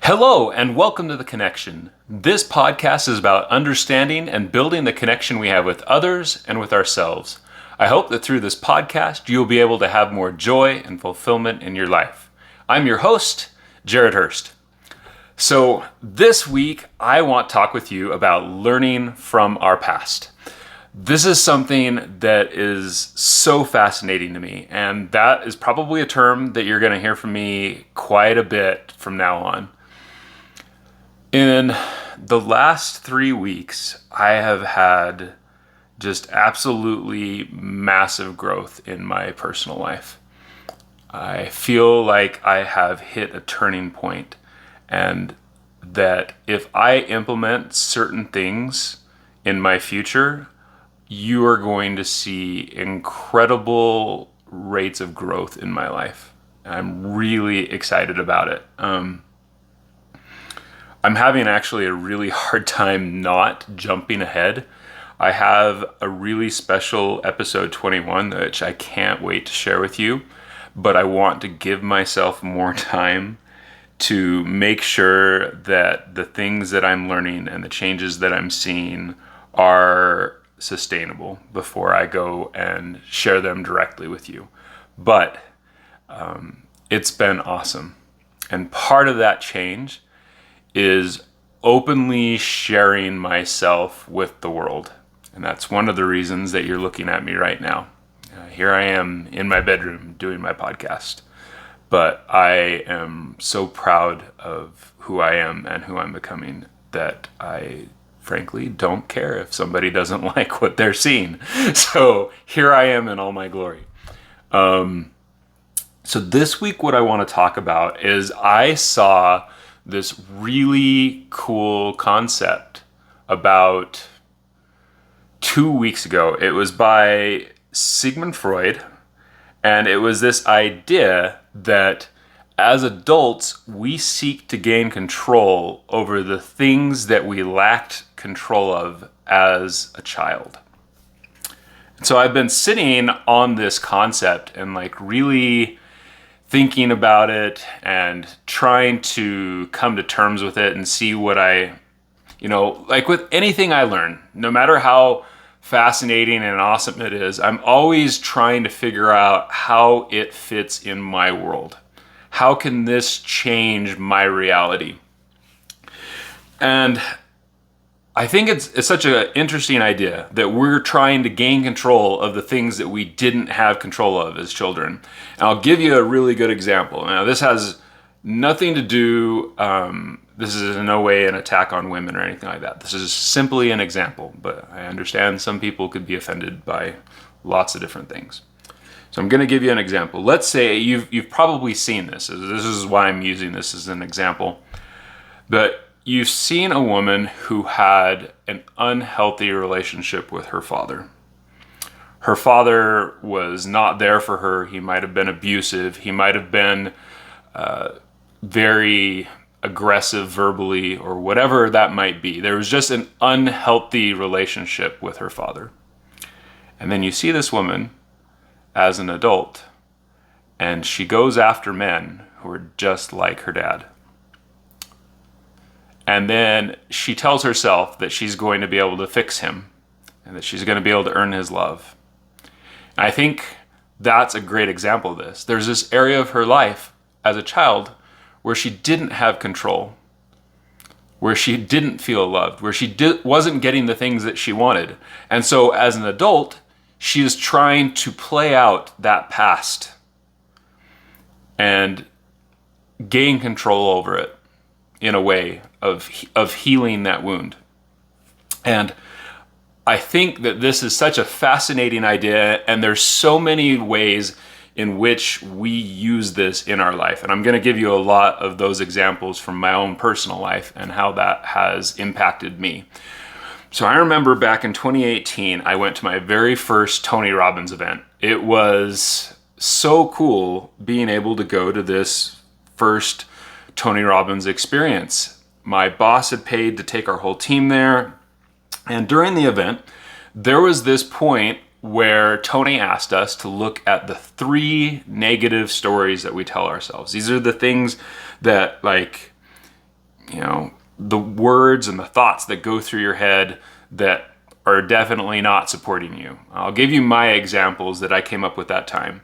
Hello, and welcome to The Connection. This podcast is about understanding and building the connection we have with others and with ourselves. I hope that through this podcast, you'll be able to have more joy and fulfillment in your life. I'm your host, Jared Hurst. So this week, I want to talk with you about learning from our past. This is something that is so fascinating to me, and that is probably a term that you're going to hear from me quite a bit from now on. In the last 3 weeks, I have had just absolutely massive growth in my personal life. I feel like I have hit a turning point, and that if I implement certain things in my future, you are going to see incredible rates of growth in my life. I'm really excited about it. I'm having actually a really hard time not jumping ahead. I have a really special episode 21, which I can't wait to share with you, but I want to give myself more time to make sure that the things that I'm learning and the changes that I'm seeing are sustainable before I go and share them directly with you. But it's been awesome. And part of that change is openly sharing myself with the world. And that's one of the reasons that you're looking at me right now. Here I am in my bedroom doing my podcast. But I am so proud of who I am and who I'm becoming that I frankly don't care if somebody doesn't like what they're seeing. So here I am in all my glory. So this week what I want to talk about is I saw this really cool concept about 2 weeks ago. It was by Sigmund Freud, and it was this idea that as adults, we seek to gain control over the things that we lacked control of as a child. So I've been sitting on this concept and really thinking about it and trying to come to terms with it and see what with anything I learn, no matter how fascinating and awesome it is, I'm always trying to figure out how it fits in my world. How can this change my reality? And I think it's such an interesting idea that we're trying to gain control of the things that we didn't have control of as children. And I'll give you a really good example. Now, this has nothing to do, this is in no way an attack on women or anything like that. This is simply an example, but I understand some people could be offended by lots of different things. So I'm going to give you an example. Let's say you've probably seen this. This is why I'm using this as an example. But you've seen a woman who had an unhealthy relationship with her father. Her father was not there for her. He might have been abusive. He might have been very aggressive verbally or whatever that might be. There was just an unhealthy relationship with her father. And then you see this woman as an adult, and she goes after men who are just like her dad. And then she tells herself that she's going to be able to fix him and that she's going to be able to earn his love. And I think that's a great example of this. There's this area of her life as a child where she didn't have control, where she didn't feel loved, where she wasn't getting the things that she wanted. And so as an adult, she is trying to play out that past and gain control over it in a way of healing that wound. And I think that this is such a fascinating idea, and there's so many ways in which we use this in our life. And I'm going to give you a lot of those examples from my own personal life and how that has impacted me. So I remember back in 2018, I went to my very first Tony Robbins event. It was so cool being able to go to this first Tony Robbins experience. My boss had paid to take our whole team there. And during the event, there was this point where Tony asked us to look at the 3 negative stories that we tell ourselves. These are the things that the words and the thoughts that go through your head that are definitely not supporting you. I'll give you my examples that I came up with that time.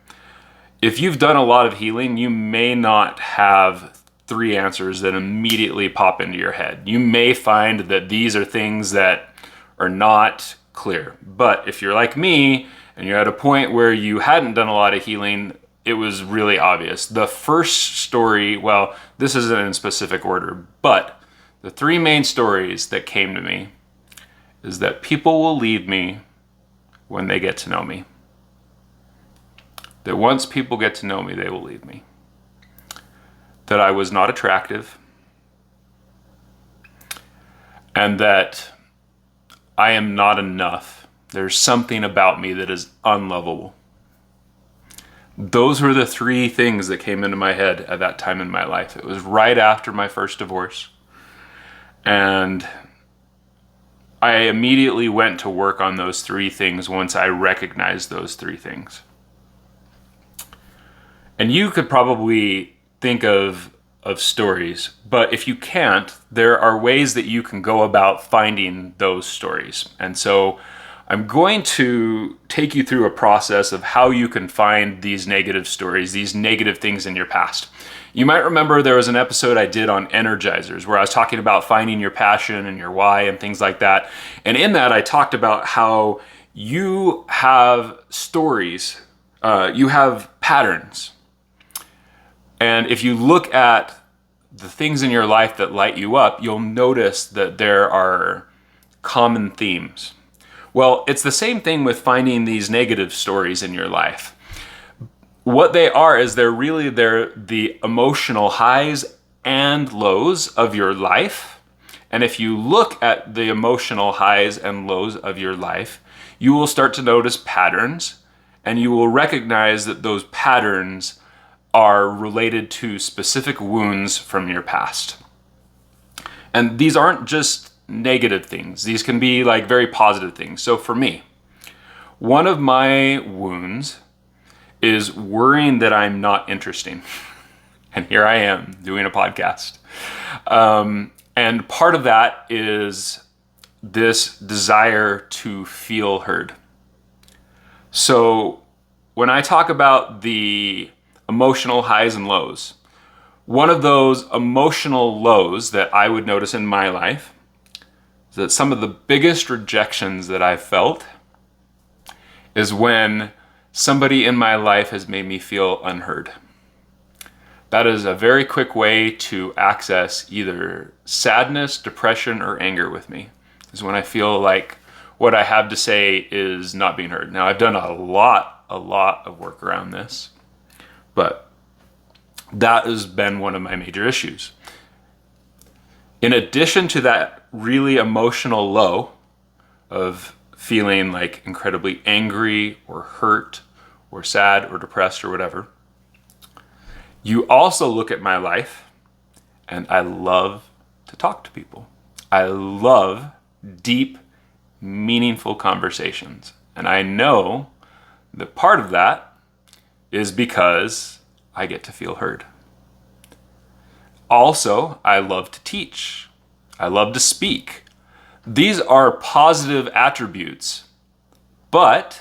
If you've done a lot of healing, you may not have 3 answers that immediately pop into your head. You may find that these are things that are not clear. But if you're like me and you're at a point where you hadn't done a lot of healing, it was really obvious. The first story, well, this isn't in specific order, but the 3 main stories that came to me is that people will leave me when they get to know me. That once people get to know me, they will leave me. That I was not attractive, and that I am not enough. There's something about me that is unlovable. Those were the 3 things that came into my head at that time in my life. It was right after my first divorce. And I immediately went to work on those 3 things once I recognized those 3 things. And you could probably think of stories, but if you can't, there are ways that you can go about finding those stories. And so I'm going to take you through a process of how you can find these negative stories, these negative things in your past. You might remember there was an episode I did on energizers where I was talking about finding your passion and your why and things like that. And in that, I talked about how you have stories, you have patterns. And if you look at the things in your life that light you up, you'll notice that there are common themes. Well, it's the same thing with finding these negative stories in your life. What they are is they're the emotional highs and lows of your life. And if you look at the emotional highs and lows of your life, you will start to notice patterns, and you will recognize that those patterns are related to specific wounds from your past. And these aren't just negative things. These can be like very positive things. So for me, one of my wounds is worrying that I'm not interesting. And here I am doing a podcast. And part of that is this desire to feel heard. So when I talk about the emotional highs and lows, one of those emotional lows that I would notice in my life is that some of the biggest rejections that I've felt is when somebody in my life has made me feel unheard. That is a very quick way to access either sadness, depression, or anger with me, is when I feel like what I have to say is not being heard. Now, I've done a lot of work around this, but that has been one of my major issues. In addition to that really emotional low of feeling like incredibly angry or hurt or sad or depressed or whatever, you also look at my life, and I love to talk to people. I love deep, meaningful conversations. And I know that part of that is because I get to feel heard. Also, I love to teach. I love to speak. These are positive attributes, but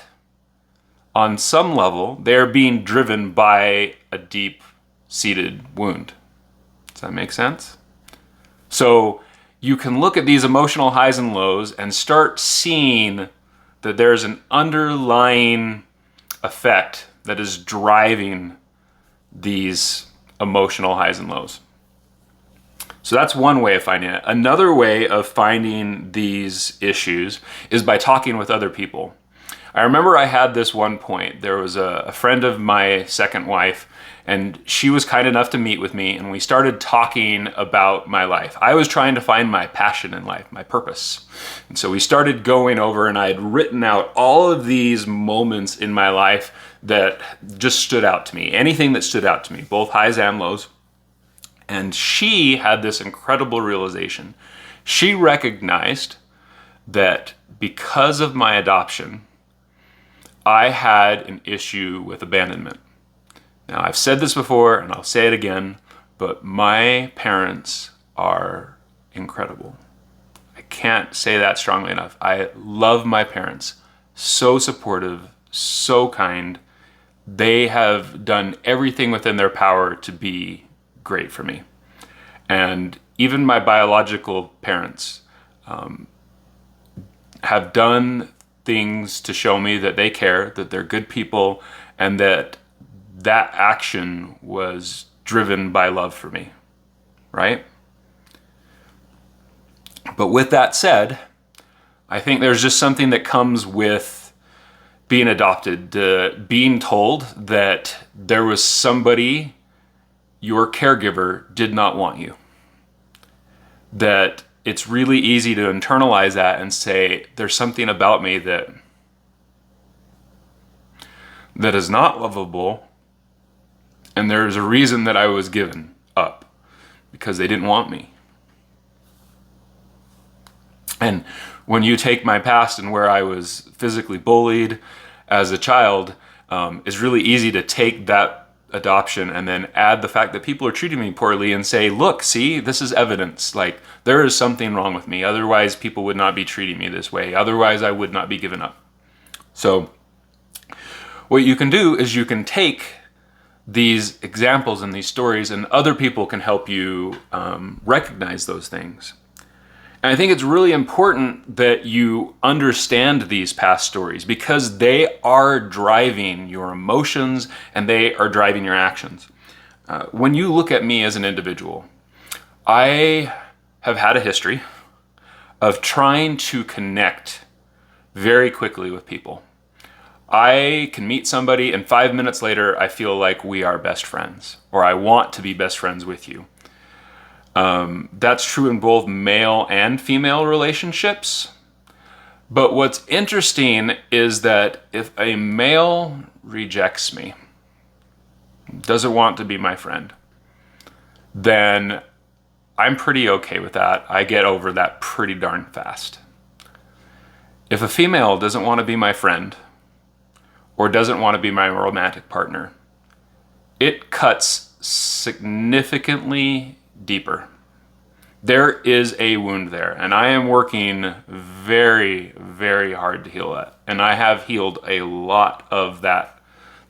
on some level, they're being driven by a deep-seated wound. Does that make sense? So you can look at these emotional highs and lows and start seeing that there's an underlying effect that is driving these emotional highs and lows. So that's one way of finding it. Another way of finding these issues is by talking with other people. I remember I had this one point. There was a friend of my second wife, and she was kind enough to meet with me, and we started talking about my life. I was trying to find my passion in life, my purpose. And so we started going over, and I had written out all of these moments in my life that just stood out to me. Anything that stood out to me, both highs and lows. And she had this incredible realization. She recognized that because of my adoption, I had an issue with abandonment. Now, I've said this before, and I'll say it again, but my parents are incredible. I can't say that strongly enough. I love my parents. So supportive, so kind. They have done everything within their power to be great for me. And even my biological parents have done things to show me that they care, that they're good people, and that action was driven by love for me, right? But with that said, I think there's just something that comes with being adopted, being told that there was somebody, your caregiver, did not want you. That it's really easy to internalize that and say, there's something about me that is not lovable, and there's a reason that I was given up, because they didn't want me. And when you take my past and where I was physically bullied as a child, it's really easy to take that adoption and then add the fact that people are treating me poorly and say, look, see, this is evidence. Like, there is something wrong with me. Otherwise, people would not be treating me this way. Otherwise, I would not be given up. So what you can do is you can take these examples and these stories, and other people can help you recognize those things. And I think it's really important that you understand these past stories, because they are driving your emotions and they are driving your actions. When you look at me as an individual, I have had a history of trying to connect very quickly with people. I can meet somebody and 5 minutes later I feel like we are best friends, or I want to be best friends with you. That's true in both male and female relationships. But what's interesting is that if a male rejects me, doesn't want to be my friend, then I'm pretty okay with that. I get over that pretty darn fast. If a female doesn't want to be my friend, or doesn't want to be my romantic partner, it cuts significantly deeper. There is a wound there, and I am working very, very hard to heal that. And I have healed a lot of that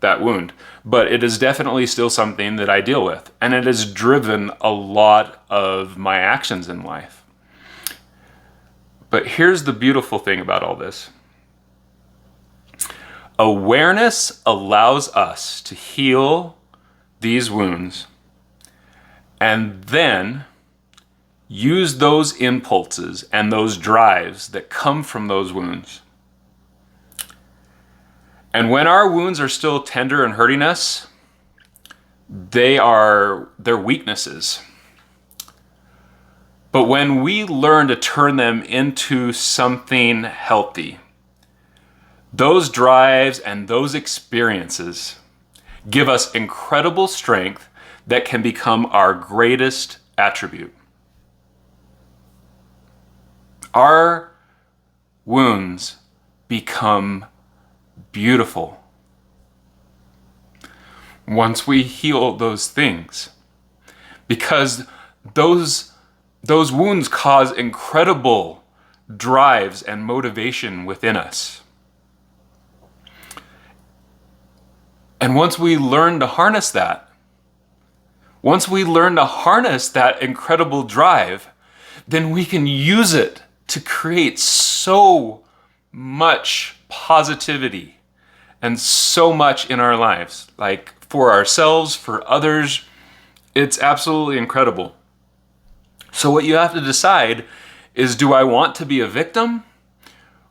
wound, but it is definitely still something that I deal with, and it has driven a lot of my actions in life. But here's the beautiful thing about all this. Awareness allows us to heal these wounds and then use those impulses and those drives that come from those wounds. And when our wounds are still tender and hurting us, they're weaknesses. But when we learn to turn them into something healthy, those drives and those experiences give us incredible strength that can become our greatest attribute. Our wounds become beautiful once we heal those things, because those wounds cause incredible drives and motivation within us. And once we learn to harness that, incredible drive, then we can use it to create so much positivity and so much in our lives, like for ourselves, for others. It's absolutely incredible. So what you have to decide is, do I want to be a victim,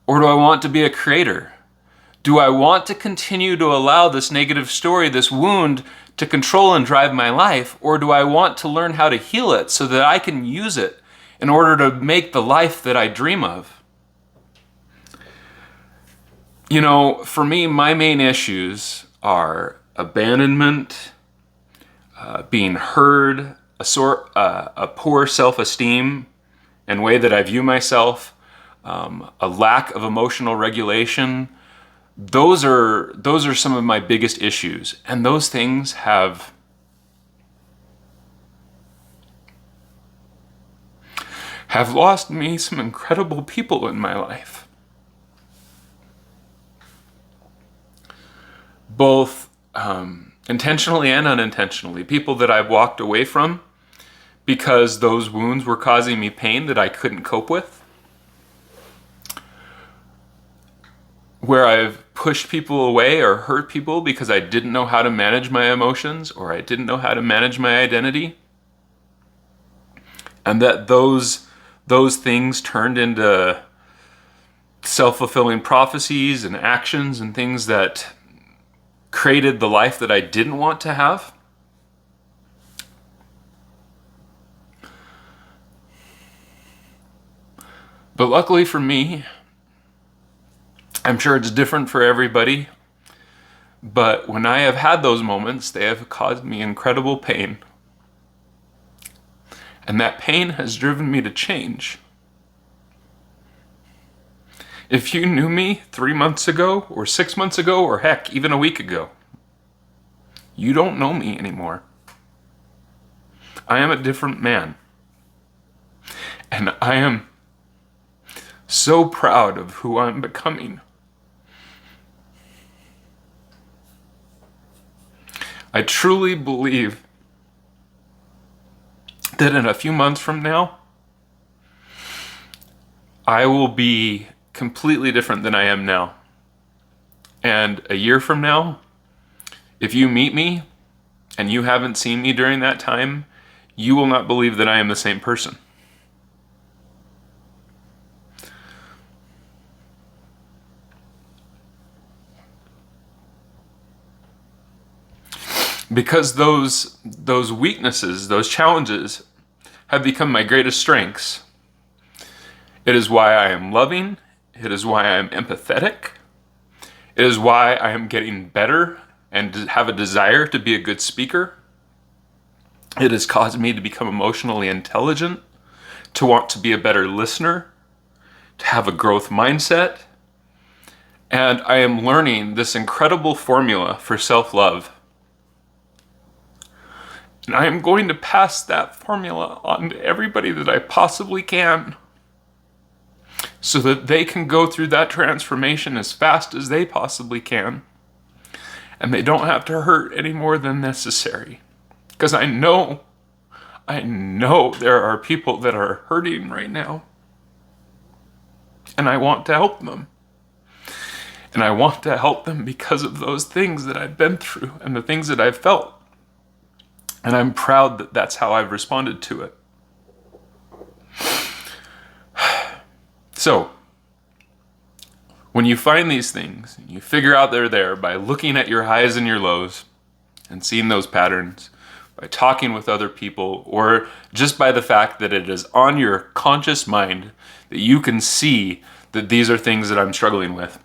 or do I want to be a creator? Do I want to continue to allow this negative story, this wound, to control and drive my life, or do I want to learn how to heal it so that I can use it in order to make the life that I dream of? You know, for me, my main issues are abandonment, being heard, a poor self-esteem and way that I view myself, a lack of emotional regulation. Those are some of my biggest issues, and those things have have lost me some incredible people in my life. Both intentionally and unintentionally. People that I've walked away from because those wounds were causing me pain that I couldn't cope with. Where I've pushed people away or hurt people because I didn't know how to manage my emotions or I didn't know how to manage my identity. And that those things turned into self-fulfilling prophecies and actions and things that created the life that I didn't want to have. But luckily for me, I'm sure it's different for everybody, but when I have had those moments, they have caused me incredible pain. And that pain has driven me to change. If you knew me 3 months ago, or 6 months ago, or heck, even a week ago, you don't know me anymore. I am a different man. And I am so proud of who I'm becoming. I truly believe that in a few months from now, I will be completely different than I am now. And a year from now, if you meet me and you haven't seen me during that time, you will not believe that I am the same person. Because those weaknesses, those challenges have become my greatest strengths. It is why I am loving. It is why I am empathetic. It is why I am getting better and have a desire to be a good speaker. It has caused me to become emotionally intelligent, to want to be a better listener, to have a growth mindset. And I am learning this incredible formula for self-love. And I am going to pass that formula on to everybody that I possibly can so that they can go through that transformation as fast as they possibly can. And they don't have to hurt any more than necessary. Because I know there are people that are hurting right now. And I want to help them. And I want to help them because of those things that I've been through and the things that I've felt. And I'm proud that that's how I've responded to it. So, when you find these things, you figure out they're there by looking at your highs and your lows and seeing those patterns, by talking with other people, or just by the fact that it is on your conscious mind that you can see that these are things that I'm struggling with.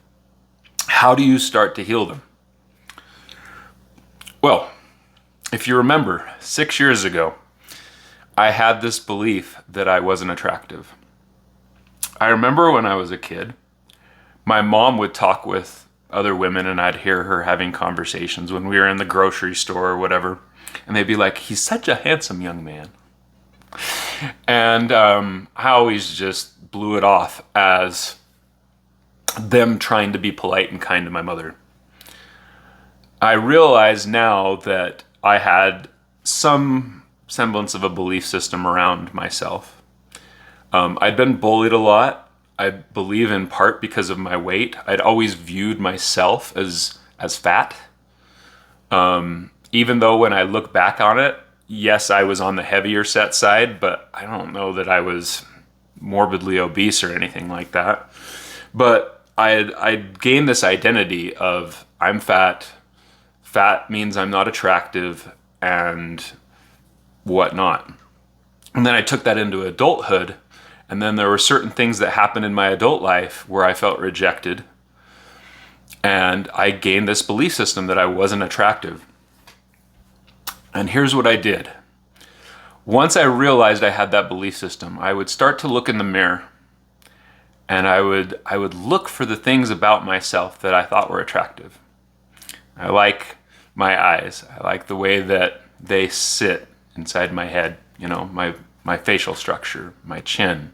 How do you start to heal them? Well, if you remember, 6 years ago, I had this belief that I wasn't attractive. I remember when I was a kid, my mom would talk with other women and I'd hear her having conversations when we were in the grocery store or whatever. And they'd be like, he's such a handsome young man. And I always just blew it off as them trying to be polite and kind to my mother. I realize now that I had some semblance of a belief system around myself. I'd been bullied a lot. I believe in part because of my weight. I'd always viewed myself as fat. Even though when I look back on it, yes, I was on the heavier set side, but I don't know that I was morbidly obese or anything like that. But I'd gained this identity of I'm fat. Fat means I'm not attractive and whatnot. And then I took that into adulthood. And then there were certain things that happened in my adult life where I felt rejected. And I gained this belief system that I wasn't attractive. And here's what I did. Once I realized I had that belief system, I would start to look in the mirror. And I would look for the things about myself that I thought were attractive. I like my eyes. I like the way that they sit inside my head. You know, my facial structure, my chin,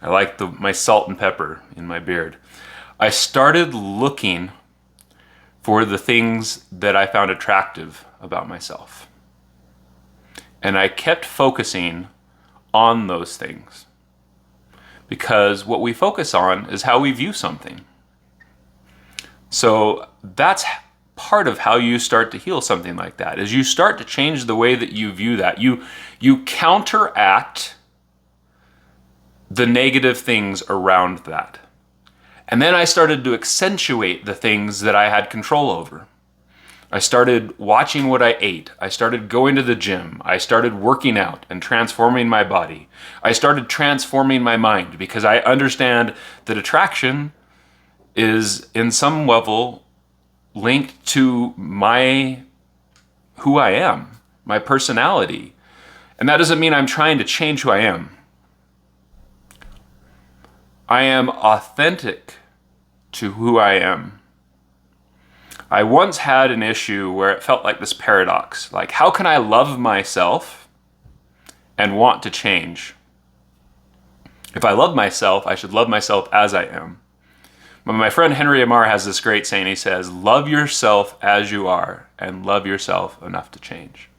I like my salt and pepper in my beard. I started looking for the things that I found attractive about myself. And I kept focusing on those things. Because what we focus on is how we view something. So that's part of how you start to heal something like that, is you start to change the way that you view that. You counteract the negative things around that. And then I started to accentuate the things that I had control over. I started watching what I ate. I started going to the gym. I started working out and transforming my body. I started transforming my mind because I understand that attraction is in some level linked to who I am, my personality. And that doesn't mean I'm trying to change who I am. I am authentic to who I am. I once had an issue where it felt like this paradox. Like, how can I love myself and want to change? If I love myself, I should love myself as I am. But my friend Henry Amar has this great saying. He says, love yourself as you are and love yourself enough to change.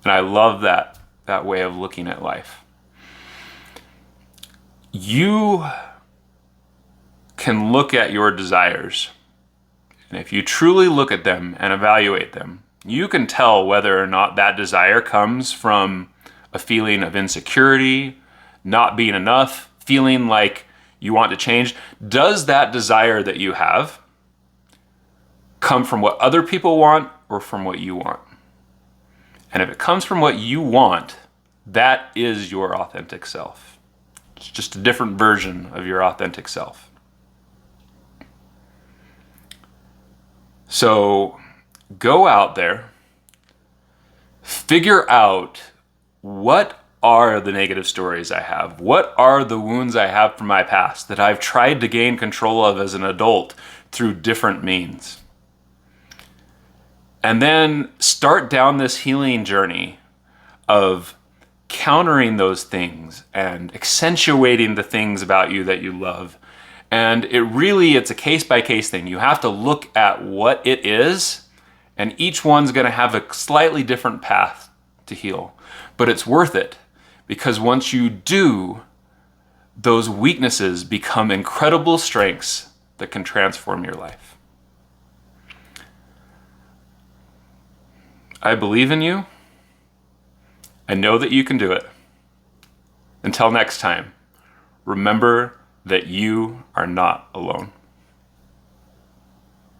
And I love that way of looking at life. You can look at your desires, and if you truly look at them and evaluate them, you can tell whether or not that desire comes from a feeling of insecurity, not being enough, feeling like you want to change. Does that desire that you have come from what other people want or from what you want? And if it comes from what you want, that is your authentic self. It's just a different version of your authentic self. So go out there, figure out what are the negative stories I have? What are the wounds I have from my past that I've tried to gain control of as an adult through different means? And then start down this healing journey of countering those things and accentuating the things about you that you love. And it's a case-by-case thing. You have to look at what it is, and each one's going to have a slightly different path to heal. But it's worth it, because once you do, those weaknesses become incredible strengths that can transform your life. I believe in you. I know that you can do it. Until next time, remember that you are not alone.